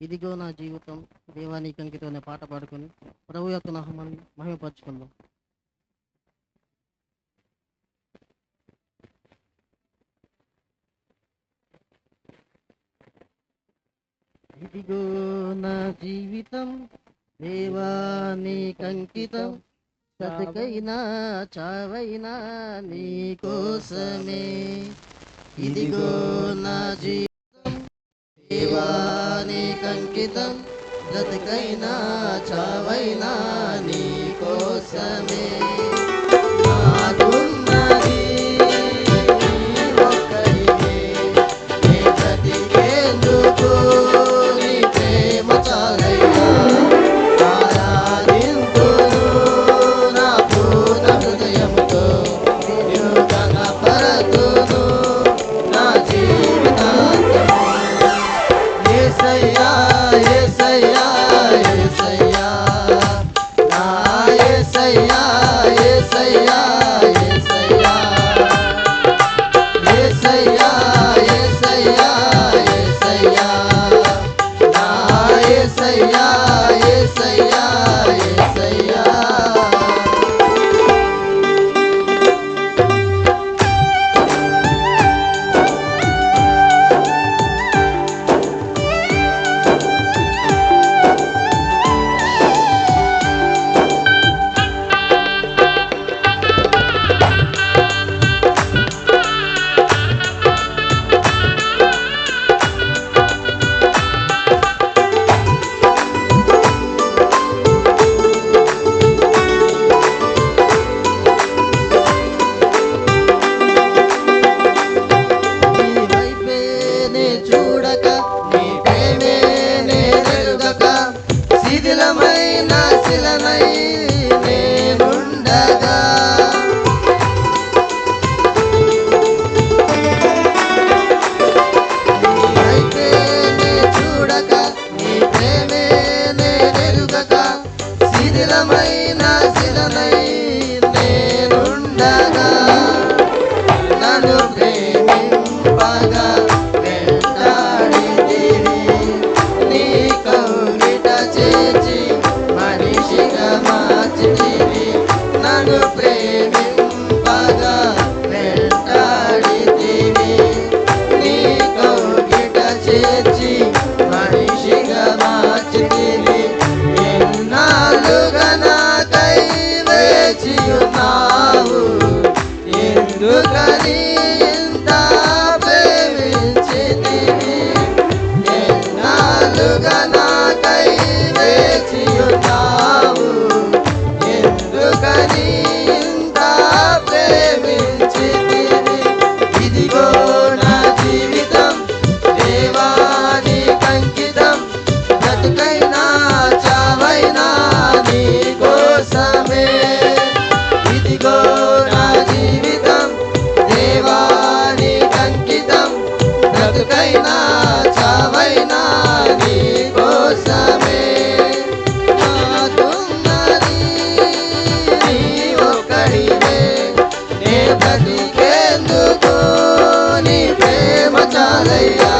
ఇదిగో నా జీవితం దేవానికి అంకితం అనే పాట పాడుకొని ప్రభు యొక్క నామాన్ని మహిమపరచుకుందాం. ఇదిగో నా జీవితం దేవానికి అంకితం, బ్రతుకైనా చావైనా నీ కోసమే. ఇదిగో నా జీవితం దేవానికి అంకితం, బ్రతుకైనా చావైనా నీ కోసమే. నాకున్నది నీ ఒక్కడివే, నీ బ్రతికేందుకు నీ ప్రేమ చాలయ్యా. ఆరాధింతును నా పూర్ణ హృదయముతో, నిన్ను ఘనపరతును నా జీవితాంతము. యేసయ్యా యేసయ్యా యేసయ్యా, నా యేసయ్యా యేసయ్యా యేసయ్యా, యేసయ్యా యేసయ్యా యేసయ్యా, నా యేసయ్యా యేసయ్యా యేసయ్యా. నీ వైపే నే చూడక, నీ ప్రేమే నే ఎరుగక, శిథిలమైన శిలనై నేనుండగా. నీ వైపే నే చూడక, నీ ప్రేమే నే ఎరుగక, శిథిలమైన శిలనై నేనుండగా. నన్ను ప్రేమింపగా వెంటాడితివి, నీ కౌగిట చేర్చి మనిషిగా మార్చితివి. నన్ను ప్రేమింపగా వెంటాడితివి, నీ కౌగిట చేర్చి మనిషిగా మార్చితివి. ఎన్నాళ్ళుగా నాకై వేచియున్నావు, ఎందుకని ఇంత ప్రేమించితివి. ఎన్నాళ్ళుగా నాకై వేచియున్నావు, ఎందుకని ఇంత ప్రేమించితివి. ఇదిగో నా జీవితం దేవానికి అంకితం, బ్రతుకైనా చావైనా నీ కోసమే. ఇదిగో నా జీవితం దేవానికి అంకితం, బ్రతుకైనా చావైనా నీ కోసమే. నాకున్నది నీ ఒక్కడివే, నే బ్రతికేందుకు నీ ప్రేమ చాలయ్యా.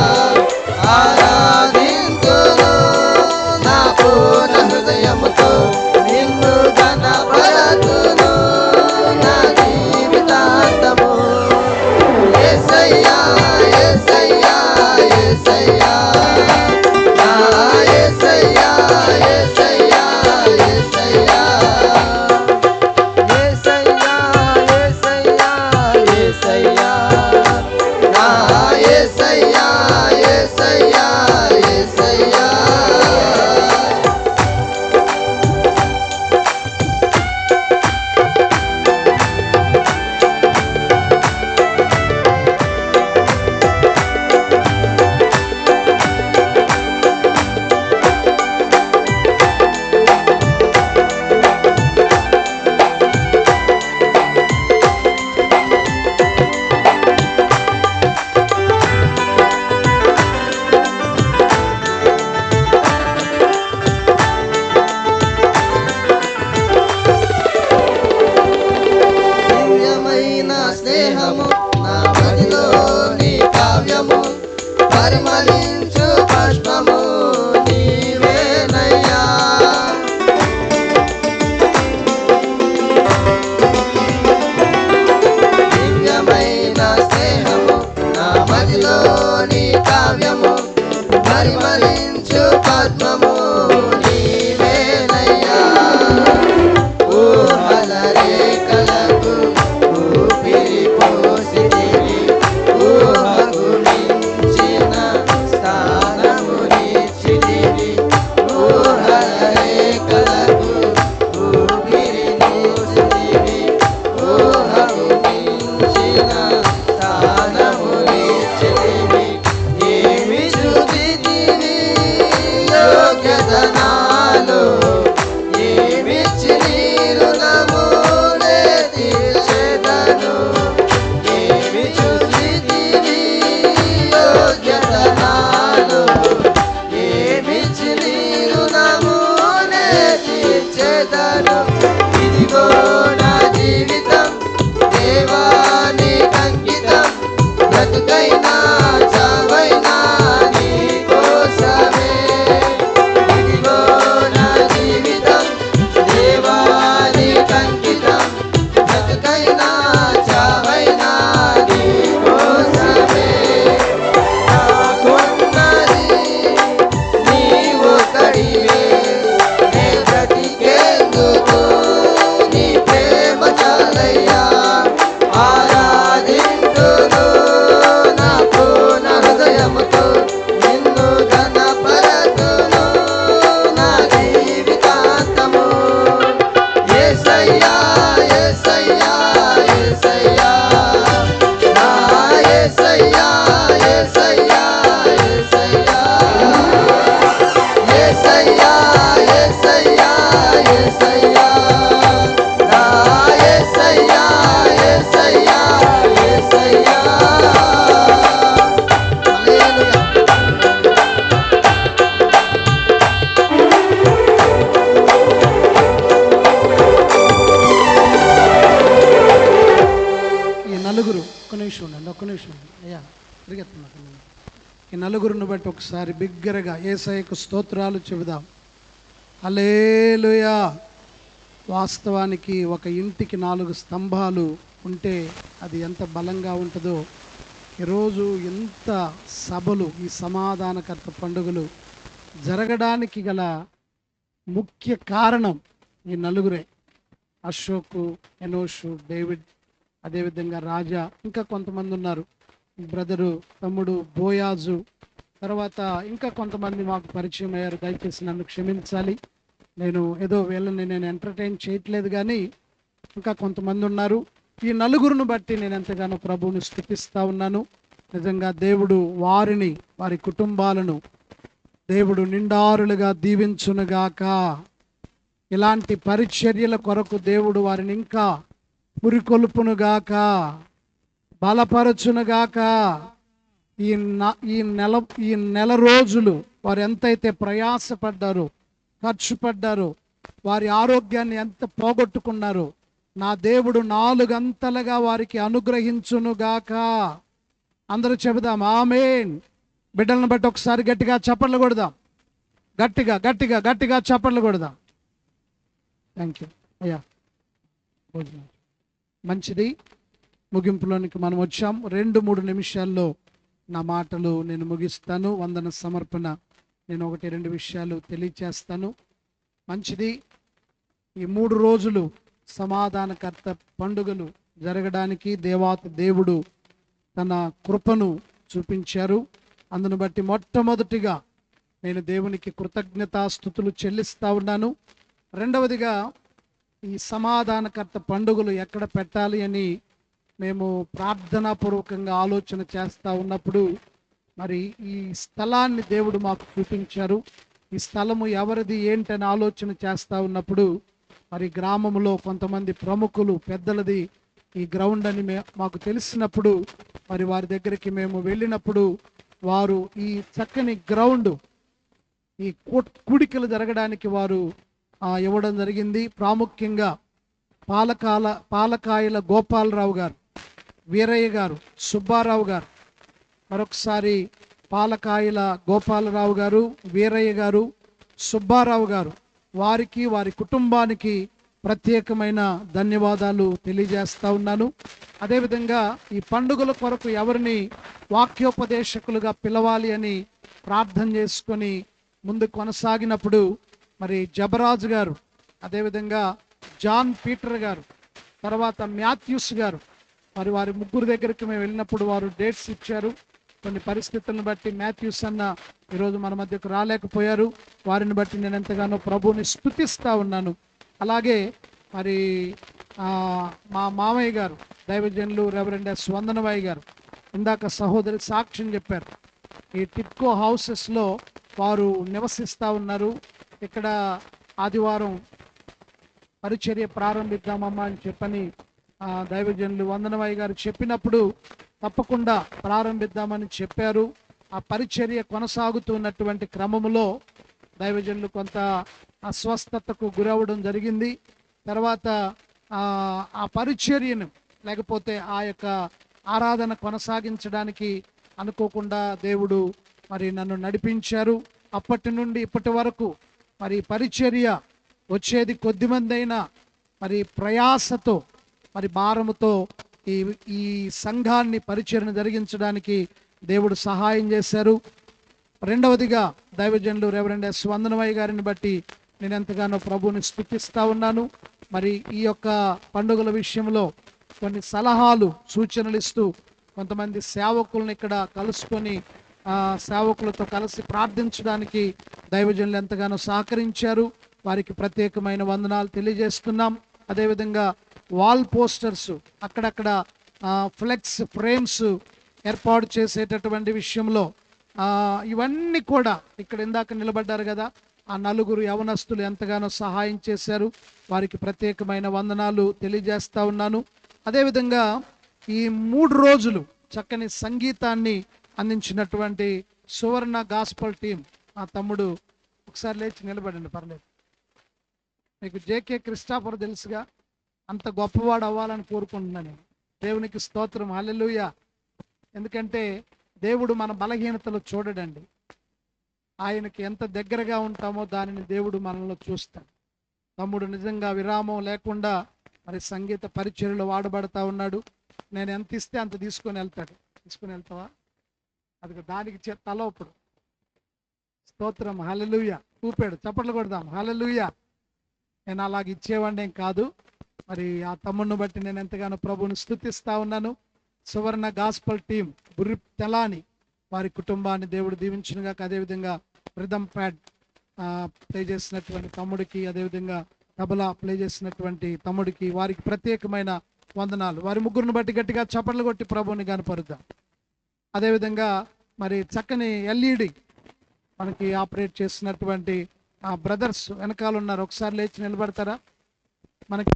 పరిమళించు పద్మము నీవేనయ్యా. ఊహల రేఖలకు ఊపిరి పోసితివి, ఊహకు మించిన స్థానము నిచ్చితివి. ఊహల రేఖలకు ఊపిరి పోసితివి, ఊహకు మించిన స్థానము నిచ్చితివి. ఏమి చూచితివి యోగ్యత నాలో, ఏమిచ్చి నీ రుణమునే తీర్చెదను. ఏమి చూచితివి యోగ్యత నాలో, ఏమిచ్చి నీ రుణమునే తీర్చెదను. ఇదిగో నా జీవితం దేవానికి అంకితం, బ్రతుకైనా చావైనా నీ కోసమే. ఇదిగో నా జీవితం దేవానికి అంకితం, బ్రతుకైనా చావైనా నీ కోసమే. నాకున్నది నీవు ఒక్కడివే, నే బ్రతికేందుకు నీ ప్రేమ చాలయ్యా. ఆరాధింతును నా పూర్ణ హృదయముతో, నిన్ను ఘనపరతును నా జీవితాంతము. యేసయ్యా యేసయ్యా యేసయ్యా, నా యేసయ్యా యేసయ్యా యేసయ్యా, యేసయ్యా యేసయ్యా యేసయ్యా, నా యేసయ్యా యేసయ్యా యేసయ్యా. హల్లెలూయా. ఈ నలుగురు ఒక్క నిమిషం ఉండండి, ఒక్క నిమిషం ఉండండి అయ్యా, పరిగెత్తున్నా. ఈ నలుగురిని బట్టి ఒకసారి బిగ్గరగా యేసయ్యకు స్తోత్రాలు చెబుదాం. హల్లెలూయా. వాస్తవానికి ఒక ఇంటికి 4 స్తంభాలు ఉంటే అది ఎంత బలంగా ఉంటుందో, ఈరోజు ఎంత సభలు, ఈ సమాధానకర్త పండుగలు జరగడానికి గల ముఖ్య కారణం ఈ నలుగురే. అశోకు, ఎనోషు, డేవిడ్, అదేవిధంగా రాజా, ఇంకా కొంతమంది ఉన్నారు, బ్రదరు, తమ్ముడు బోయాజు, తర్వాత ఇంకా కొంతమంది మాకు పరిచయం అయ్యారు. దయచేసి నన్ను క్షమించాలి, నేను ఏదో వీళ్ళని నేను ఎంటర్టైన్ చేయట్లేదు, కానీ ఇంకా కొంతమంది ఉన్నారు. ఈ నలుగురిని బట్టి నేను ఎంతగానో ప్రభువుని స్తుతిస్తూ ఉన్నాను. నిజంగా దేవుడు వారిని, వారి కుటుంబాలను దేవుడు నిండారులుగా దీవించునుగాక. ఇలాంటి పరిచర్యల కొరకు దేవుడు వారిని ఇంకా పురికొల్పునుగాక, బలపరచునుగాక. ఈ నెల రోజులు వారు ఎంతైతే ప్రయాసపడ్డారో, ఖర్చు పడ్డారో, వారి ఆరోగ్యాన్ని ఎంత పోగొట్టుకున్నారో, నా దేవుడు 4 అంతలుగా వారికి అనుగ్రహించునుగాక. అందరూ చెబుదాం ఆమేన్. బిడ్డలను బట్టి ఒకసారి గట్టిగా చప్పట్లు కొడదాం, గట్టిగా గట్టిగా గట్టిగా చప్పట్లు కొడదాం. థ్యాంక్ యూ అయ్యా. భోజనం మంచిది. ముగింపులోనికి మనం వచ్చాం. 2-3 నిమిషాల్లో నా మాటలు నేను ముగిస్తాను. వందన సమర్పణ నేను 1-2 విషయాలు తెలియచేస్తాను. మంచిది. ఈ 3 రోజులు సమాధానకర్త పండుగలు జరగడానికి దేవాతి దేవుడు తన కృపను చూపించారు. అందును బట్టి మొట్టమొదటిగా నేను దేవునికి కృతజ్ఞతాస్తుతులు చెల్లిస్తూ ఉన్నాను. రెండవదిగా ఈ సమాధానకర్త పండుగలు ఎక్కడ పెట్టాలి అని మేము ప్రార్థనాపూర్వకంగా ఆలోచన చేస్తూ ఉన్నప్పుడు మరి ఈ స్థలాన్ని దేవుడు మాకు చూపించారు. ఈ స్థలము ఎవరిది ఏంటని ఆలోచన చేస్తూ ఉన్నప్పుడు మరి గ్రామంలో కొంతమంది ప్రముఖులు పెద్దలది ఈ గ్రౌండ్ అని మాకు తెలిసినప్పుడు మరి వారి దగ్గరికి మేము వెళ్ళినప్పుడు వారు ఈ చక్కని గ్రౌండ్, ఈ కూడికలు జరగడానికి వారు ఇవ్వడం జరిగింది. ప్రాముఖ్యంగా పాలకాయల గోపాలరావు గారు, వీరయ్య గారు, సుబ్బారావు గారు, మరొకసారి పాలకాయల గోపాలరావు గారు, వీరయ్య గారు, సుబ్బారావు గారు, వారికి వారి కుటుంబానికి ప్రత్యేకమైన ధన్యవాదాలు తెలియజేస్తా ఉన్నాను. అదేవిధంగా ఈ పండుగల కొరకు ఎవరిని వాక్యోపదేశకులుగా పిలవాలి అని ప్రార్థన చేసుకొని ముందు కొనసాగినప్పుడు మరి జబరాజు గారు, అదేవిధంగా జాన్ పీటర్ గారు, తర్వాత మాథ్యూస్ గారు, మరి వారి ముగ్గురు దగ్గరికి మేము వెళ్ళినప్పుడు వారు డేట్స్ ఇచ్చారు. కొన్ని పరిస్థితులను బట్టి మాథ్యూస్ అన్న ఈరోజు మన మధ్యకు రాలేకపోయారు. వారిని బట్టి నేను ఎంతగానో ప్రభువుని స్తుతిస్తా ఉన్నాను. అలాగే మరి మా మామయ్య గారు దైవజనులు రెవరెండ్ ఎస్ వందనవాయి గారు ఇందాక సహోదరి సాక్ష్యం చెప్పారు. ఈ టిట్కో హౌసెస్లో వారు నివసిస్తూ ఉన్నారు. ఇక్కడ ఆదివారం పరిచర్య ప్రారంభిద్దామమ్మా అని చెప్పని దైవజనులు వందనవాయి గారు చెప్పినప్పుడు తప్పకుండా ప్రారంభిద్దామని చెప్పారు. ఆ పరిచర్య కొనసాగుతున్నటువంటి క్రమంలో దైవజనులు కొంత అస్వస్థతకు గురవడం జరిగింది. తర్వాత ఆ పరిచర్యను లేకపోతే ఆ యొక్క ఆరాధన కొనసాగించడానికి అనుకోకుండా దేవుడు మరి నన్ను నడిపించారు. అప్పటి నుండి ఇప్పటి వరకు మరి పరిచర్య వచ్చేది కొద్దిమంది అయినా మరి ప్రయాసతో మరి భారముతో ఈ సంఘాన్ని పరిచర్య జరిగించడానికి దేవుడు సహాయం చేశారు. రెండవదిగా దైవజనులు రెవరెండ్ ఎస్ వందనమయ్య గారిని బట్టి నేను ఎంతగానో ప్రభువుని స్తుతిస్తా ఉన్నాను. మరి ఈ యొక్క పండుగల విషయంలో కొన్ని సలహాలు సూచనలు ఇస్తూ కొంతమంది సేవకులను ఇక్కడ కలుసుకొని సేవకులతో కలిసి ప్రార్థించడానికి దైవజనులు ఎంతగానో సహకరించారు. వారికి ప్రత్యేకమైన వందనాలు తెలియజేస్తున్నాం. అదేవిధంగా వాల్ పోస్టర్స్, అక్కడక్కడ ఫ్లెక్స్ ఫ్రేమ్స్ ఏర్పాటు చేసేటటువంటి విషయంలో ఇవన్నీ కూడా ఇక్కడ ఇందాక నిలబడ్డారు కదా, ఆ నలుగురు యవనస్తులు ఎంతగానో సహాయం చేశారు. వారికి ప్రత్యేకమైన వందనాలు తెలియజేస్తా ఉన్నాను. అదేవిధంగా ఈ 3 రోజులు చక్కని సంగీతాన్ని అందించినటువంటి సువర్ణ గాస్పల్ టీం, ఆ తమ్ముడు ఒకసారి లేచి నిలబడండి పర్లేదు. మీకు జేకే క్రిస్టాఫర్ తెలుసుగా, అంత గొప్పవాడు అవ్వాలని కోరుకుంటున్నాను. దేవునికి స్తోత్రం, హల్లెలూయా. ఎందుకంటే దేవుడు మన బలహీనతలు చూడడండి, ఆయనకి ఎంత దగ్గరగా ఉంటామో దానిని దేవుడు మనలో చూస్తాడు. తమ్ముడు నిజంగా విరామం లేకుండా మరి సంగీత పరిచర్యలో వాడబడతా ఉన్నాడు. నేను ఎంత ఇస్తే అంత తీసుకొని వెళ్తాడు. తీసుకొని వెళ్తావా? అది దానికి తల ఇప్పుడు స్తోత్రం, హల్లెలూయా. ఊపాడు, చప్పట్లు కొడదాం, హల్లెలూయా. నేను అలాగ ఇచ్చేవాడిని ఏం కాదు. మరి ఆ తమ్ముడిని బట్టి నేను ఎంతగానో ప్రభువుని స్తుతిస్తా ఉన్నాను. సువర్ణ గాస్పల్ టీం బుర్రి తెలాని వారి కుటుంబాన్ని దేవుడు దీవించునుగా. అదేవిధంగా రిథమ్ ప్యాడ్ ప్లే చేసినటువంటి తమ్ముడికి, అదేవిధంగా తబలా ప్లే చేసినటువంటి తమ్ముడికి, వారికి ప్రత్యేకమైన వందనాలు. వారి ముగ్గురిని బట్టి గట్టిగా చప్పట్లు కొట్టి ప్రభువుని కనపరుద్దాం. అదేవిధంగా మరి చక్కని ఎల్ఈడి మనకి ఆపరేట్ చేసినటువంటి బ్రదర్స్ వెనకాల ఉన్నారు. ఒకసారి లేచి నిలబడతారా? మనకి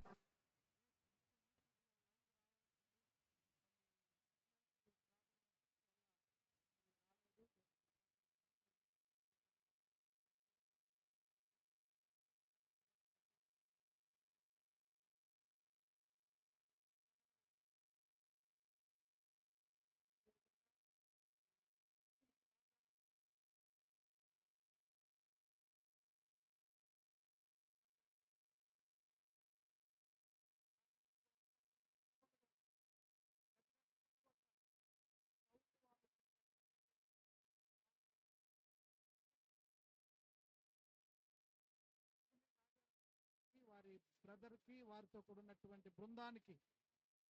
వారి బ్రదర్కి, వారితో కూడినటువంటి బృందానికి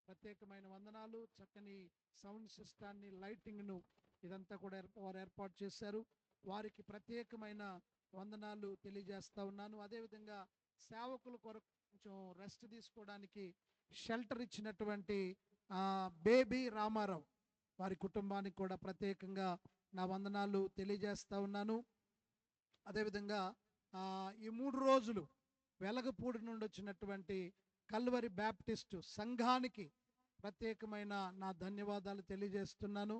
ప్రత్యేకమైన వందనాలు. చక్కని సౌండ్ సిస్టాన్ని, లైటింగ్ను ఇదంతా కూడా వారు ఏర్పాటు చేశారు. వారికి ప్రత్యేకమైన వందనాలు తెలియజేస్తా ఉన్నాను. అదేవిధంగా సేవకుల కొరకు కొంచెం రెస్ట్ తీసుకోవడానికి షెల్టర్ ఇచ్చినటువంటి బేబీ రామారావు వారి కుటుంబానికి కూడా ప్రత్యేకంగా నా వందనాలు తెలియజేస్తా ఉన్నాను. అదేవిధంగా ఈ 3 రోజులు వెలగపూడి నుండి వచ్చినటువంటి కల్వరి బ్యాప్టిస్టు సంఘానికి ప్రత్యేకమైన నా ధన్యవాదాలు తెలియజేస్తున్నాను.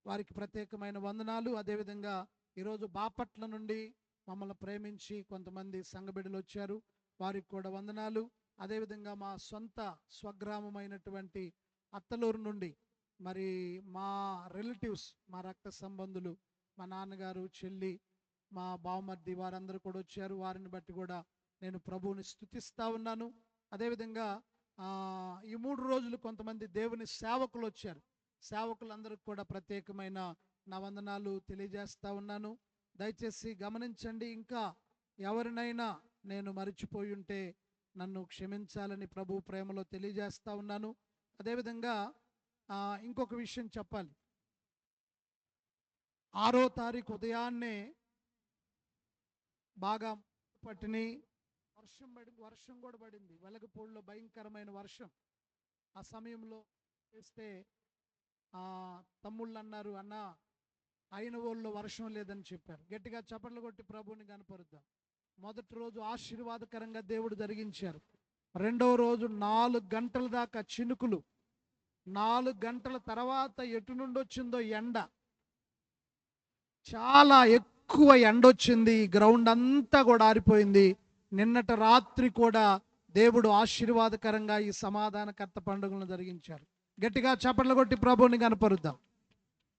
వారికి ప్రత్యేకమైన వందనాలు. అదేవిధంగా ఈరోజు బాపట్ల నుండి మమ్మల్ని ప్రేమించి కొంతమంది సంఘబిడ్డలు వచ్చారు, వారికి కూడా వందనాలు. అదేవిధంగా మా సొంత స్వగ్రామమైనటువంటి అత్తలూరు నుండి మరి మా రిలేటివ్స్, మా రక్త సంబంధులు, మా నాన్నగారు, చెల్లి, మా బావమర్ది వారందరూ కూడా వచ్చారు. వారిని బట్టి కూడా నేను ప్రభువుని స్తుతిస్తా ఉన్నాను. అదేవిధంగా ఈ 3 రోజులు కొంతమంది దేవుని సేవకులు వచ్చారు. సేవకులందరికీ కూడా ప్రత్యేకమైన నా వందనాలు తెలియజేస్తా ఉన్నాను. దయచేసి గమనించండి. ఇంకా ఎవరినైనా నేను మరిచిపోయి ఉంటే నన్ను క్షమించాలని ప్రభు ప్రేమలో తెలియజేస్తా ఉన్నాను. అదేవిధంగా ఇంకొక విషయం చెప్పాలి. 6వ తారీఖు ఉదయాన్నే బాగా పట్టిని వర్షం కూడా పడింది. వెలగపూడిలో భయంకరమైన వర్షం. ఆ సమయంలో చేస్తే తమ్ముళ్ళు అన్నారు, అన్న అయిన వాళ్ళు వర్షం లేదని చెప్పారు. గట్టిగా చప్పట్లు కొట్టి ప్రభువుని కనపరుద్దాం. మొదటి రోజు ఆశీర్వాదకరంగా దేవుడు జరిగించారు. రెండవ రోజు 4 గంటల దాకా చినుకులు. 4 గంటల తర్వాత ఎటు నుండి వచ్చిందో ఎండ, చాలా ఎక్కువ ఎండ వచ్చింది. గ్రౌండ్ అంతా కూడా ఆరిపోయింది. నిన్నటి రాత్రి కూడా దేవుడు ఆశీర్వాదకరంగా ఈ సమాధానకర్త పండుగలను జరిగించారు. గట్టిగా చప్పట్లు కొట్టి ప్రభువుని కనపరుద్దాం.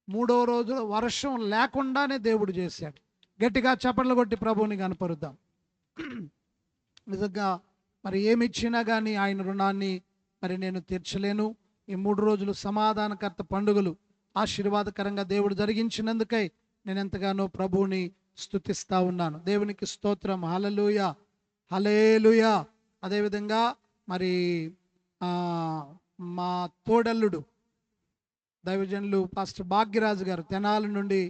3వ రోజు వర్షం లేకుండానే దేవుడు చేశాడు. గట్టిగా చప్పట్లు కొట్టి ప్రభువుని కనపరుద్దాం. నిజంగా మరి ఏమి ఇచ్చినా కానీ ఆయన రుణాన్ని మరి నేను తీర్చలేను. ఈ 3 రోజులు సమాధానకర్త పండుగలు ఆశీర్వాదకరంగా దేవుడు జరిగించినందుకై నేను ఎంతగానో ప్రభువుని స్తుతిస్తా ఉన్నాను. దేవునికి స్తోత్రం. హల్లెలూయా, హల్లెలూయా. అదేవిధంగా మరి మా తోడల్లుడు దైవజనులు పాస్టర్ భాగ్యరాజు గారు తెనాలి నుండి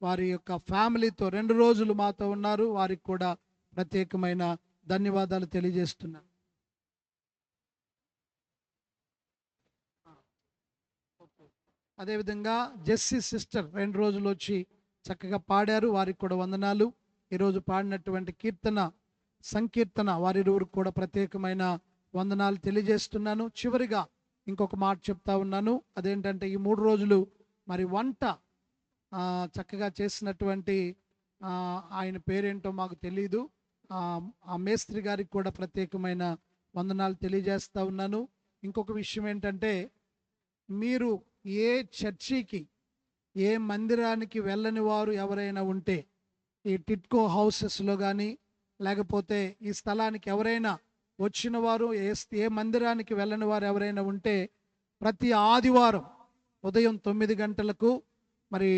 వారి యొక్క ఫ్యామిలీతో 2 రోజులు మాతో ఉన్నారు. వారికి కూడా ప్రత్యేకమైన ధన్యవాదాలు తెలియజేస్తున్నాను. అదేవిధంగా జెస్సీ సిస్టర్ 2 రోజులు వచ్చి చక్కగా పాడారు. వారికి కూడా వందనాలు. ఈరోజు పాడినటువంటి సంకీర్తన వారిరువురికి కూడా ప్రత్యేకమైన వందనాలు తెలియజేస్తున్నాను. చివరిగా ఇంకొక మాట చెప్తా ఉన్నాను. అదేంటంటే ఈ 3 రోజులు మరి వంట చక్కగా చేసినటువంటి ఆయన పేరేంటో మాకు తెలియదు, ఆ మేస్త్రి గారికి కూడా ప్రత్యేకమైన వందనాలు తెలియజేస్తా ఉన్నాను. ఇంకొక విషయం ఏంటంటే, మీరు ఏ చర్చికి ఏ మందిరానికి వెళ్ళని వారు ఎవరైనా ఉంటే, ఈ టిట్కో హౌసెస్లో కానీ లేకపోతే ఈ స్థలానికి ఎవరైనా వచ్చిన వారు, ఏ మందిరానికి వెళ్ళని వారు ఎవరైనా ఉంటే, ప్రతి ఆదివారం ఉదయం 9 గంటలకు మరి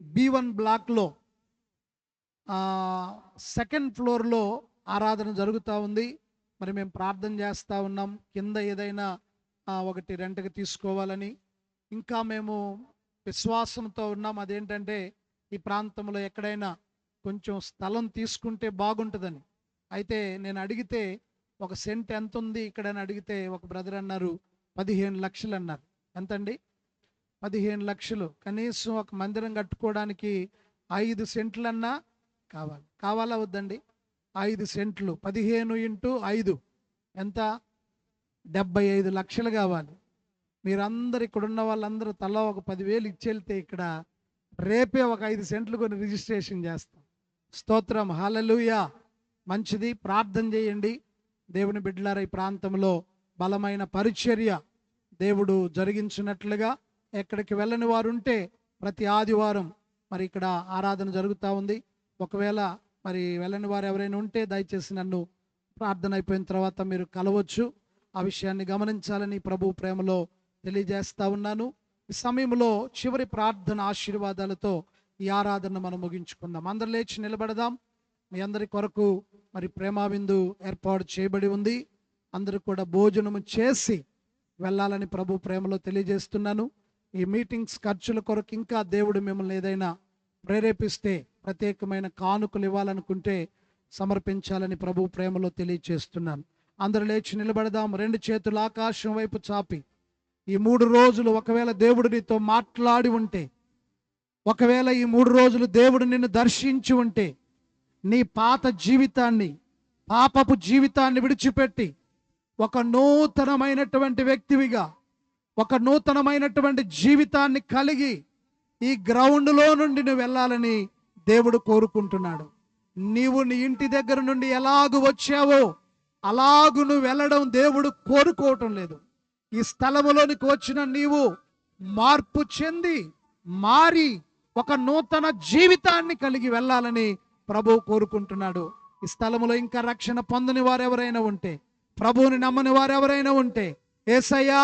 B1 బ్లాక్లో 2nd ఫ్లోర్లో ఆరాధన జరుగుతూ ఉంది. మరి మేము ప్రార్థన చేస్తూ ఉన్నాం. కింద ఏదైనా ఒకటి రెంట్కి తీసుకోవాలని. ఇంకా మేము విశ్వాసంతో ఉన్నాం. అదేంటంటే, ఈ ప్రాంతంలో ఎక్కడైనా కొంచెం స్థలం తీసుకుంటే బాగుంటుందని. అయితే నేను అడిగితే 1 సెంట్ ఎంత ఉంది ఇక్కడని అడిగితే ఒక బ్రదర్ అన్నారు 15 లక్షలు అన్నారు. ఎంతండి? 15 లక్షలు. కనీసం ఒక మందిరం కట్టుకోవడానికి 5 సెంట్లన్నా కావాలా వద్దండి? 5 సెంట్లు 15 × 5 ఎంత? 75 లక్షలు కావాలి. మీరందరు ఇక్కడ ఉన్న వాళ్ళందరూ తలా ఒక 10,000 ఇచ్చెళ్తే ఇక్కడ రేపే ఒక 5 సెంట్లు కొని రిజిస్ట్రేషన్ చేస్తాం. స్తోత్రం, హల్లెలూయా. మంచిది, ప్రార్థన చేయండి. దేవుని బిడ్డలారా, ఈ ప్రాంతంలో బలమైన పరిచర్య దేవుడు జరిగించినట్లుగా ఎక్కడికి వెళ్ళని వారు ఉంటే ప్రతి ఆదివారం మరి ఇక్కడ ఆరాధన జరుగుతూ ఉంది. ఒకవేళ మరి వెళ్ళని వారు ఎవరైనా ఉంటే దయచేసి నన్ను ప్రార్థన అయిపోయిన తర్వాత మీరు కలవచ్చు. ఆ విషయాన్ని గమనించాలని ప్రభు ప్రేమలో తెలియజేస్తా ఉన్నాను. ఈ సమయంలో చివరి ప్రార్థన ఆశీర్వాదాలతో ఈ ఆరాధన మనం ముగించుకుందాం. అందరు లేచి నిలబడదాం. మీ అందరి కొరకు మరి ప్రేమ విందు ఏర్పాటు చేయబడి ఉంది. అందరూ కూడా భోజనము చేసి వెళ్ళాలని ప్రభు ప్రేమలో తెలియజేస్తున్నాను. ఈ మీటింగ్స్ ఖర్చుల కొరకు ఇంకా దేవుడు మిమ్మల్ని ఏదైనా ప్రేరేపిస్తే ప్రత్యేకమైన కానుకలు ఇవ్వాలనుకుంటే సమర్పించాలని ప్రభు ప్రేమలో తెలియజేస్తున్నాను. అందరూ లేచి నిలబడదాం. 2 చేతులు ఆకాశం వైపు చాపి, ఈ 3 రోజులు ఒకవేళ దేవుడు నీతో మాట్లాడి ఉంటే, ఒకవేళ ఈ 3 రోజులు దేవుడు నిన్ను దర్శించి ఉంటే, నీ పాత జీవితాన్ని, పాపపు జీవితాన్ని విడిచిపెట్టి ఒక నూతనమైనటువంటి వ్యక్తివిగా, ఒక నూతనమైనటువంటి జీవితాన్ని కలిగి ఈ గ్రౌండ్లో నుండి నువ్వు వెళ్ళాలని దేవుడు కోరుకుంటున్నాడు. నీవు నీ ఇంటి దగ్గర నుండి ఎలాగు వచ్చావో అలాగు నువ్వు వెళ్ళడం దేవుడు కోరుకోవటం లేదు. ఈ స్థలములోనికి వచ్చిన నీవు మార్పు చెంది మారి ఒక నూతన జీవితాన్ని కలిగి వెళ్ళాలని ప్రభువు కోరుకుంటున్నాడు. ఈ స్థలములో ఇంకా రక్షణ పొందని వారు ఎవరైనా ఉంటే, ప్రభువుని నమ్మని వారు ఎవరైనా ఉంటే, యేసయ్యా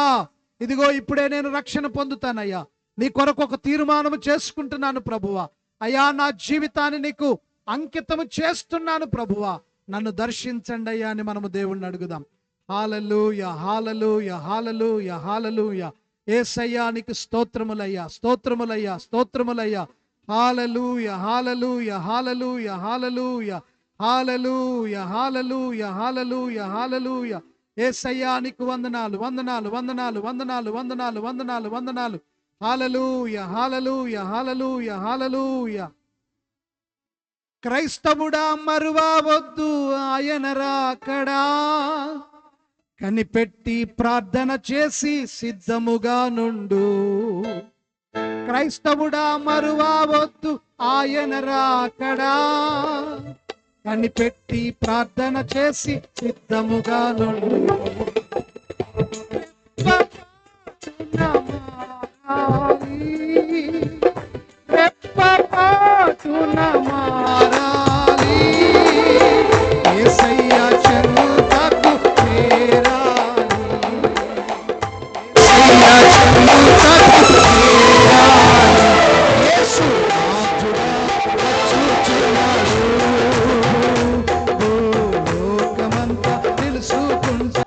ఇదిగో ఇప్పుడే నేను రక్షణ పొందుతానయ్యా, నీ కొరకు ఒక తీర్మానం చేసుకుంటున్నాను ప్రభువా, అయ్యా నా జీవితాన్ని నీకు అంకితము చేస్తున్నాను ప్రభువా, నన్ను దర్శించండి అయ్యా అని మనము దేవుణ్ణి అడుగుదాం. హల్లెలూయా, హల్లెలూయా, హల్లెలూయా, హల్లెలూయా. యేసయ్యా నీకు స్తోత్రములయ్యా, స్తోత్రములయ్యా, స్తోత్రములయ్యా. హల్లెలూయా, హల్లెలూయా, హల్లెలూయా, హల్లెలూయా, హల్లెలూయా, హల్లెలూయా, హల్లెలూయా, హల్లెలూయా. యేసయ్యా నీకు వందనాలు, వందనాలు, వందనాలు, వందనాలు, వందనాలు, వందనాలు, వందనాలు. హల్లెలూయా, హల్లెలూయా, హల్లెలూయా, హల్లెలూయా. క్రైస్తవుడా మరువవద్దు ఆయన రాకడా, కనిపెట్టి ప్రార్థన చేసి సిద్ధముగా నుండు. క్రైస్తవుడా మరువవద్దు ఆయన రాకడా, కనిపెట్టి ప్రార్థన చేసి సిద్ధముగా నుండు. రెప్పపాటున మారాలి, యేసయ్య చెంతకు చేరాలి, యేసయ్య చెంతకు చేరాలి. యేసు రాజుగా వచ్చుచున్నాడు, లోకమంతా తెలుసుకుంటా.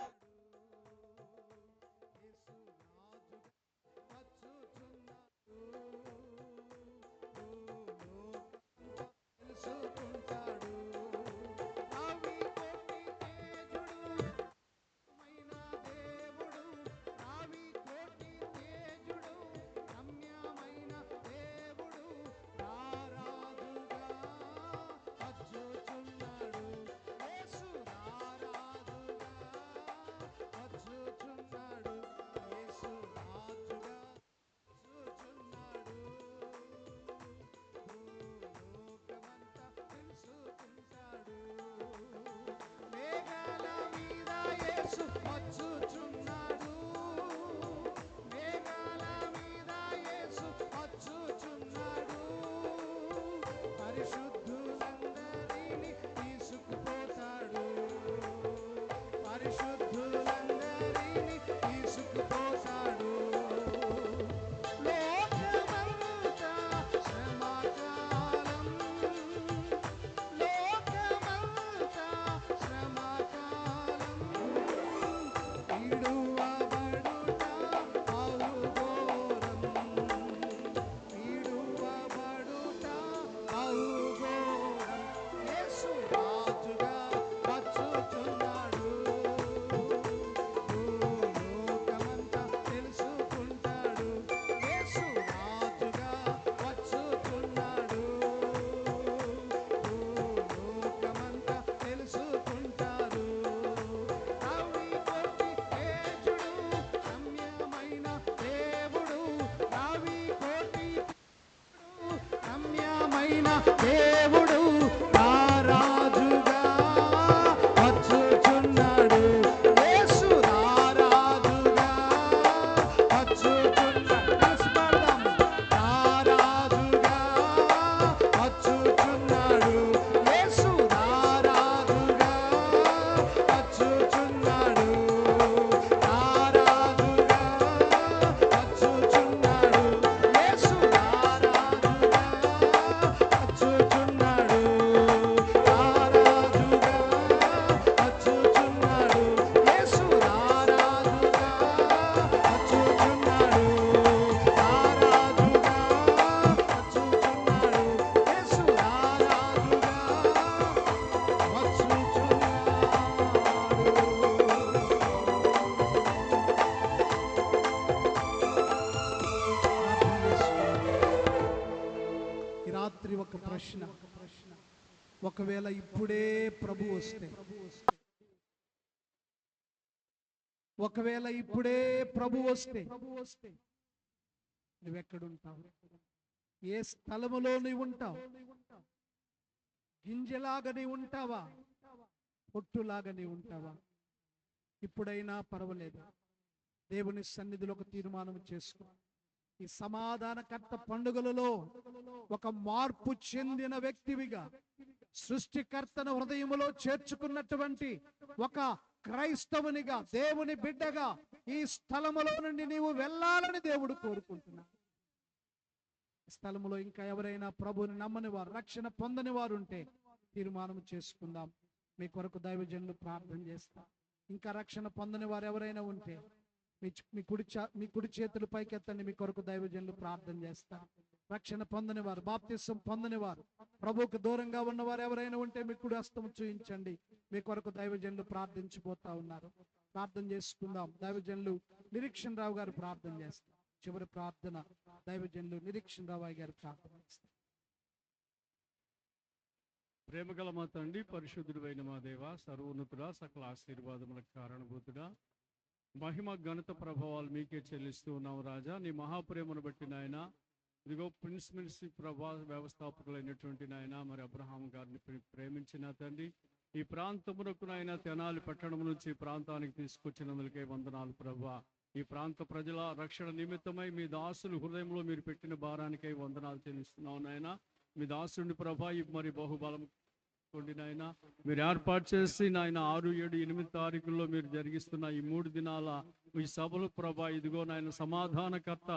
దేవుడు నా రాజుగా వచ్చుచున్నాడు, యేసు నా రాజుగా వచ్చుచున్నాడు. కలిసి పాడదాం. నా రాజుగా వచ్చుచున్నాడు, యేసు నా రాజుగా వచ్చుచున్నాడు, నా రాజుగా వచ్చుచున్నాడు, యేసు నా రాజుగా వచ్చుచున్నాడు, రారాజుగా వచ్చుచున్నాడు, యేసు రారాజుగా వచ్చుచున్నాడు, రారాజుగా వచ్చుచున్నాడు, యేసు రారాజుగా వచ్చుచున్నాడు. ఈ రాత్రి ఒక ప్రశ్న, ఒకవేళ ఇప్పుడే ప్రభు వస్తే, ఒకవేళ ఇప్పుడే ప్రభు వస్తే నువ్వెక్కడుంటావు? ఏ స్థలములో నీవు ఉంటావు? గింజలాగా నీవు ఉంటావా? పొట్టులాగా నీవు ఉంటావా? ఇప్పుడైనా పర్వాలేదు, దేవుని సన్నిధిలో ఒక తీర్మానం చేసుకో. ఈ సమాధానకర్త పండుగలలో ఒక మార్పు చెందిన వ్యక్తివిగా, సృష్టికర్తను హృదయములో చేర్చుకున్నటువంటి ఒక క్రైస్తవునిగా, దేవుని బిడ్డగా ఈ స్థలములో నుండి నీవు వెళ్ళాలని దేవుడు కోరుకుంటున్నాడు. స్థలములో ఇంకా ఎవరైనా ప్రభువుని నమ్మని వారు, రక్షణ పొందని వారు ఉంటే తీర్మానం చేసుకుందాం. మీ కొరకు దైవజనులు ప్రార్థన చేస్తాం. ఇంకా రక్షణ పొందని వారు ఎవరైనా ఉంటే మీ కుడి చేతులు పైకెత్తండి. మీ కొరకు దైవజనులు ప్రార్థన చేస్తారు. రక్షణ పొందని వారు, బాప్తిసం పొందని వారు, ప్రభువుకు దూరంగా ఉన్నవారు ఎవరైనా ఉంటే మీ కుడి హస్తము చూయించండి. మీ కొరకు దైవజనులు ప్రార్థించిపోతా ఉన్నారు. ప్రార్థన చేసుకుందాం. దైవజనులు నిరీక్షణ రావు గారు ప్రార్థన చేస్తారు. చివరి ప్రార్థన దైవజనులు నిరీక్షణ రావు గారు ప్రార్థన చేస్తారు. ప్రేమగల మా తండ్రి, పరిశుద్ధుడైన మా దేవ, సర్వోన్నతుడా, సకల ఆశీర్వాదములకు కారణభూతుడా, మహిమ ఘనత ప్రభావాలు మీకే చెల్లిస్తూ ఉన్నాం రాజా. నీ మహాప్రేమను బట్టి నాయన, ఇదిగో ప్రిన్సిపల్సీ వ్యవస్థాపకులైనటువంటి నాయన మరి అబ్రహాం గారిని ప్రేమించిన తండ్రి, ఈ ప్రాంతమునకు నాయన తెనాలి పట్టణం నుంచి ఈ ప్రాంతానికి తీసుకొచ్చినందుకే వందనాలు ప్రభా. ఈ ప్రాంత ప్రజల రక్షణ నిమిత్తమై మీ దాసులు హృదయంలో మీరు పెట్టిన భారానికై వందనాలు చెల్లిస్తున్నావు నాయన. మీ దాసుని ప్రభా మరి బహుబలం కొండి నాయన, మీరు ఏర్పాటు చేసి నాయన 6, 7, 8 తారీఖుల్లో మీరు జరిగిస్తున్న ఈ 3 దినాల ఈ సభలు ప్రభా, ఇదిగో నాయన సమాధానకర్త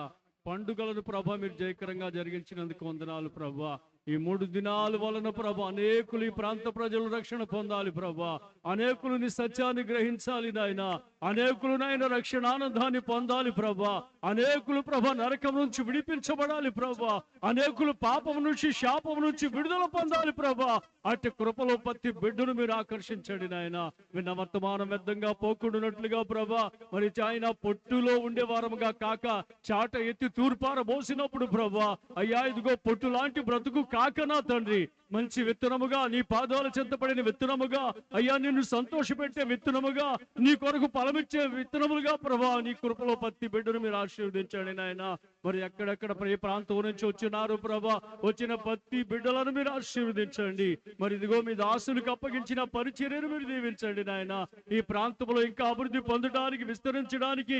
పండుగలను ప్రభా మీరు జయకరంగా జరిగించినందుకు వందనాలు ప్రభా. ఈ 3 దినాల వలన ప్రభా అనేకులు ఈ ప్రాంత ప్రజలు రక్షణ పొందాలి ప్రభా. అనేకులు నీ సత్యాన్ని గ్రహించాలి నాయన. అనేకులు నాయన రక్షణ ఆనందాన్ని పొందాలి ప్రభా. అనేకులు ప్రభా నరకం నుంచి విడిపించబడాలి ప్రభా. అనేకులు పాపం నుంచి, శాపం నుంచి విడుదల పొందాలి ప్రభా. అట్టి కృపలో ప్రతి బిడ్డను మీరు ఆకర్షించండి నాయన. విన్న వర్తమానం వ్యర్థంగా పోకుండానట్లుగా ప్రభా, మరి ఆయన పొట్టులో ఉండే వారముగా కాక చాట ఎత్తి తూర్పార మోసినప్పుడు ప్రభా, అయ్యా ఇదిగో పొట్టు లాంటి బ్రతుకు కాకనా తండ్రి, మంచి విత్తనముగా, నీ పాదాల చెంతపడిన విత్తనముగా, అయ్యా నిన్ను సంతోషపెట్టే విత్తనముగా, నీ కొరకు ఫలమిచ్చే విత్తనములుగా ప్రభా, నీ కృపలో ప్రతి బిడ్డను మీరు ఆశీర్వదించండి నాయన. మరి ఎక్కడెక్కడ ఏ ప్రాంతం నుంచి వచ్చినారు ప్రభా, వచ్చిన ప్రతి బిడ్డలను మీరు ఆశీర్వదించండి. మరి ఇదిగో మీ దాసులకు అప్పగించిన పరిచర్యను మీరు దీవించండి నాయన. ఈ ప్రాంతంలో ఇంకా అభివృద్ధి పొందడానికి, విస్తరించడానికి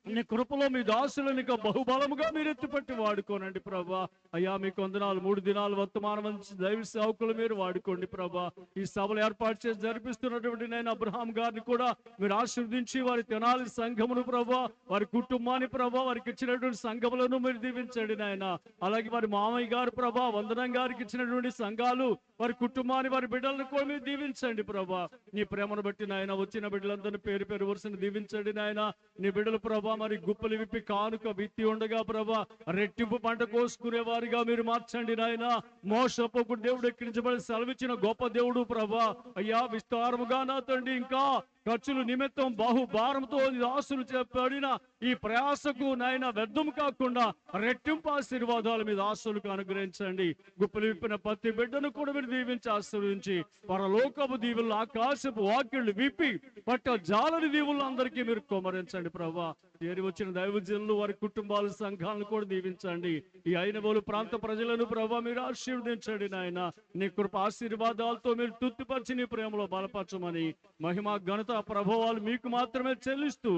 నీ కృపలో మీ దాసులను ఇంకా బహుబలముగా మీరు ఎత్తుపట్టి వాడుకోనండి ప్రభా. అయ్యా మీకు వందనాలు. 3 దినాలు వర్తమానం దైవ సేవకులు మీరు వాడుకోండి ప్రభా. ఈ సభలు ఏర్పాటు చేసి జరిపిస్తున్నటువంటి నేను అబ్రహాం గారిని కూడా మీరు ఆశీర్వదించి వారి తెనాలి సంఘమును ప్రభా, వారి కుటుంబాన్ని ప్రభా, వారికి ఇచ్చినటువంటి సంఘములను మీరు దీవించండి నాయన. అలాగే వారి మామయ్య గారు ప్రభా, వందనం గారికి ఇచ్చినటువంటి సంఘాలు, వారి కుటుంబాన్ని, వారి బిడ్డలను కూడా మీరు దీవించండి ప్రభా. నీ ప్రేమను బట్టి నాయన వచ్చిన బిడ్డలందరినీ పేరు పేరు వరుసను దీవించండి నాయన. నీ బిడ్డలు ప్రభా మరి గుప్పలు విప్పి కానుక విత్తి ఉండగా ప్రభా రెట్టింపు పంట కోసుకునే వారిగా మీరు మార్చండి నాయన. మోసపోకు దేవుడు ఎక్కించబడి సెలవిచ్చిన గొప్ప దేవుడు ప్రభా. అయ్యా విస్తారముగా నా తండ్రి ఇంకా ఖర్చులు నిమిత్తం బహుభారంతో దాసులు చెప్పబడిన ఈ ప్రయాసకు నాయన వ్యర్థం కాకుండా రెట్టింపు ఆశీర్వాదాలు మీ దాసులకు అనుగ్రహించండి. గుప్పలు విప్పిన ప్రతి బిడ్డను కూడా మీరు దీవించి ఆశీర్వదించి పరలోకపు దీవులు, ఆకాశపు వాక్యులు విప్పి పట్ట జాలని దీవులు అందరికీ మీరు కుమ్మరించండి ప్రభా. ఏరి వచ్చిన దైవజనులు, వారి కుటుంబాల సంఘాలను కూడా దీవించండి. ఈ ఐనవోలు ప్రాంత ప్రజలను ప్రభా మీరు ఆశీర్వదించండి నాయన. నీ కృప ఆశీర్వాదాలతో మీరు తృప్తిపరిచి నీ ప్రేమలో బలపరచమని మహిమ ఘనత ప్రభావాలు మీకు మాత్రమే చెల్లిస్తూ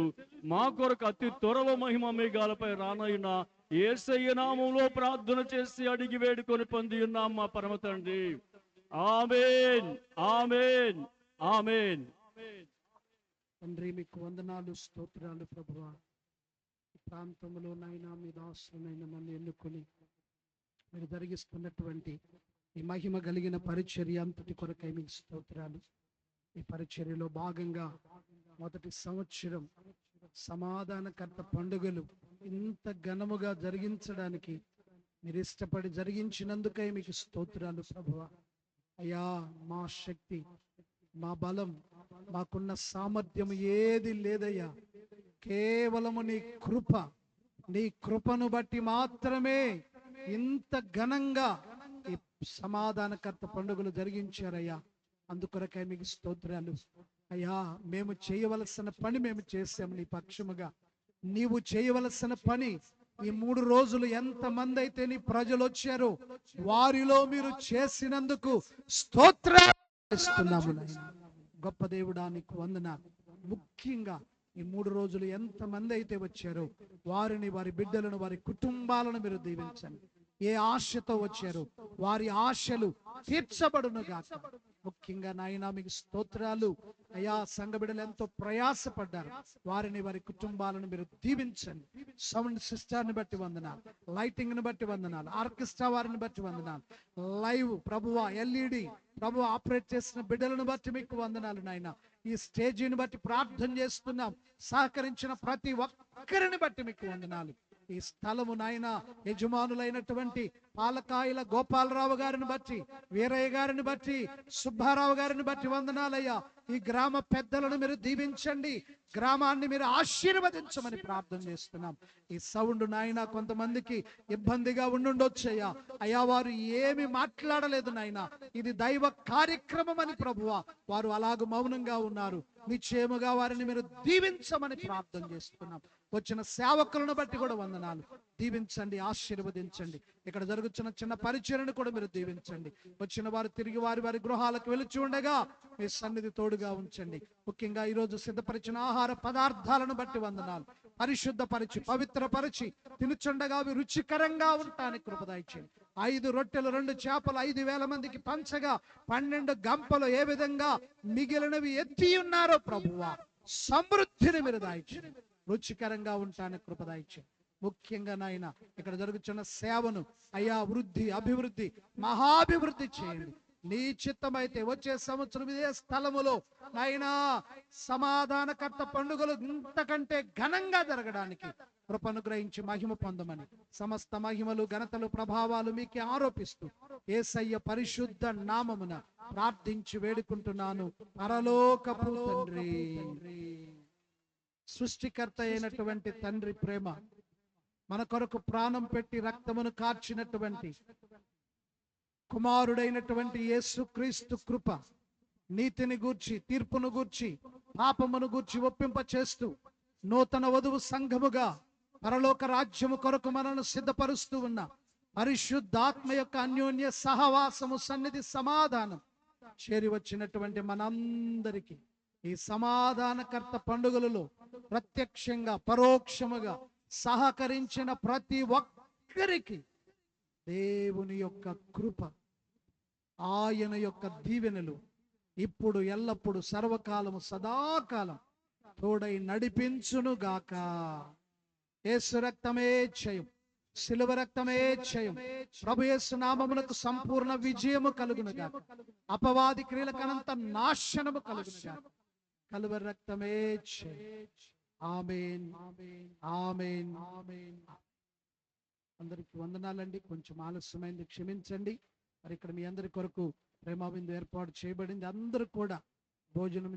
మా కొరకు అతి త్వరలో మహిమ మేఘాలపై రానయ్యున్న యేసయ్య నామములో ప్రార్థన చేసి అడిగి వేడుకొని పొంది ఉన్నాం మా పరమ తండ్రి. ఆమేన్, ఆమేన్, ఆమేన్. తండ్రి మీకు వందనాలు, స్తోత్రాలు ప్రభువా. ఈ ప్రాంతంలో నాయన మీ దాసులైన నన్ను ఎన్నుకొని మీరు జరిగిస్తున్నటువంటి ఈ మహిమ కలిగిన పరిచర్య అంతటి కొరకై మీకు స్తోత్రాలు. ఈ పరిచర్యలో భాగంగా మొదటి సంవత్సరం సమాధానకర్త పండుగలు ఇంత ఘనముగా జరిగించడానికి మీరు ఇష్టపడి జరిగించినందుకై మీకు స్తోత్రాలు ప్రభువా. అయ్యా మా శక్తి, మా బలం, మాకున్న సామర్థ్యం ఏది లేదయ్యా. కేవలము నీ కృప, నీ కృపను బట్టి మాత్రమే ఇంత ఘనంగా ఈ సమాధానకర్త పండుగలు జరిగించారయ్యా. అందుకొరకై మీకు స్తోత్రాలు అయ్యా. మేము చేయవలసిన పని మేము చేసాము నీ పక్షముగా. నీవు చేయవలసిన పని ఈ 3 రోజులు ఎంతమంది అయితే నీ ప్రజలు వచ్చారో వారిలో మీరు చేసినందుకు స్తోత్రాలు. గొప్ప దేవుడా నీకు వందనాలు. ముఖ్యంగా ఈ 3 రోజులు ఎంతమంది అయితే వచ్చారో వారిని, వారి బిడ్డలను, వారి కుటుంబాలను మీరు దీవించండి. ఏ ఆశతో వచ్చారు వారి ఆశలు తీర్చబడును గాక. ముఖ్యంగా నాయన మీకు స్తోత్రాలు అయ్యా. సంఘ బిడ్డలు ఎంతో ప్రయాసపడ్డారు, వారిని వారి కుటుంబాలను మీరు దీవించండి. సౌండ్ సిస్టర్ని బట్టి వందనాలు, లైటింగ్ ని బట్టి వందనాలు, ఆర్కెస్ట్రా వారిని బట్టి వందనాలు, లైవ్ ప్రభువా ఎల్ఈడి ప్రభు ఆపరేట్ చేసిన బిడ్డలను బట్టి మీకు వందనాలు నాయన. ఈ స్టేజీని బట్టి ప్రార్థన చేస్తున్నాం, సహకరించిన ప్రతి ఒక్కరిని బట్టి మీకు వందనాలు. ఈ స్థలము నాయన యజమానులైనటువంటి పాలకాయల గోపాలరావు గారిని బట్టి, వీరయ్య గారిని బట్టి, సుబ్బారావు గారిని బట్టి వందనాలయ్యా. ఈ గ్రామ పెద్దలను మీరు దీవించండి, గ్రామాన్ని మీరు ఆశీర్వదించమని ప్రార్థన చేస్తున్నాం. ఈ సౌండ్ నాయన కొంతమందికి ఇబ్బందిగా ఉండుండొచ్చయ్యా. అయ్యా వారు ఏమి మాట్లాడలేదు నాయన, ఇది దైవ కార్యక్రమం అని ప్రభువా వారు అలాగ మౌనంగా ఉన్నారు. నిశ్చయముగా వారిని మీరు దీవించమని ప్రార్థన చేస్తున్నాం. వచ్చిన సేవకులను బట్టి కూడా వందనాలు. దీవించండి, ఆశీర్వదించండి. ఇక్కడ జరుగుతున్న చిన్న పరిచయను కూడా మీరు దీవించండి. వచ్చిన వారు తిరిగి వారి వారి గృహాలకు వెళుచు ఉండగా మీ సన్నిధి తోడుగా ఉంచండి. ముఖ్యంగా ఈరోజు సిద్ధపరిచిన ఆహార పదార్థాలను బట్టి వందనాలు. పరిశుద్ధపరిచి పవిత్రపరిచి తినుచుండగా అవి రుచికరంగా ఉంటానికి కృప దయచేయండి. 5 రొట్టెలు 2 చేపలు 5,000 మందికి పంచగా 12 గంపలు ఏ విధంగా మిగిలినవి ఎత్తి ఉన్నారో ప్రభువా సమృద్ధిని మీరు దయచేయండి. రుచికరంగా ఉంటానికి కృప దయచేయండి. ముఖ్యంగా నాయన ఇక్కడ జరుగుతున్న సేవను అయ్యా వృద్ధి, అభివృద్ధి, మహాభివృద్ధి చేయండి. నీ చిత్తమైతే వచ్చే సంవత్సరం ఇదే స్థలములో నాయనా సమాధానకర్త పండుగలు ఇంతకంటే ఘనంగా జరగడానికి కృపను గ్రహించి మహిమ పొందమని సమస్త మహిమలు, ఘనతలు, ప్రభావాలు మీకే ఆరోపిస్తూ యేసయ్య పరిశుద్ధ నామమున ప్రార్థించి వేడుకుంటున్నాను పరలోకపు తండ్రి. సృష్టికర్త అయినటువంటి తండ్రి ప్రేమ, మన కొరకు ప్రాణం పెట్టి రక్తమును కార్చినటువంటి కుమారుడైనటువంటి యేసుక్రీస్తు కృప, నీతిని గూర్చి, తీర్పును గూర్చి, పాపమును గూర్చి ఒప్పింప చేస్తూ నూతన వధువు సంఘముగా పరలోక రాజ్యము కొరకు మనను సిద్ధపరుస్తూ ఉన్న పరిశుద్ధాత్మ యొక్క అన్యోన్య సహవాసము, సన్నిధి, సమాధానం చేరి వచ్చినటువంటి మనందరికీ ఈ సమాధానకర్త పండుగలలో ప్రత్యక్షంగా పరోక్షముగా సహకరించిన ప్రతి ఒక్కరికి దేవుని యొక్క కృప, ఆయన యొక్క దీవెనలు ఇప్పుడు ఎల్లప్పుడు సర్వకాలము సదాకాలం తోడై నడిపించును గాక. యేసు రక్తమే జయం, శిలువ రక్తమే జయం. ప్రభు యేసు నామమునకు సంపూర్ణ విజయము కలుగును గాక. అపవాది క్రియలకనంత నాశనము కలుగును గాక. కలువరి రక్తమే జయం. ఆమేన్, ఆమేన్, ఆమేన్. అందరికి వందనాలండి. కొంచెం ఆలస్యమైంది, క్షమించండి. మరి ఇక్కడ మీ అందరి కొరకు ప్రేమ విందు ఏర్పాటు చేయబడింది. అందరూ కూడా భోజనం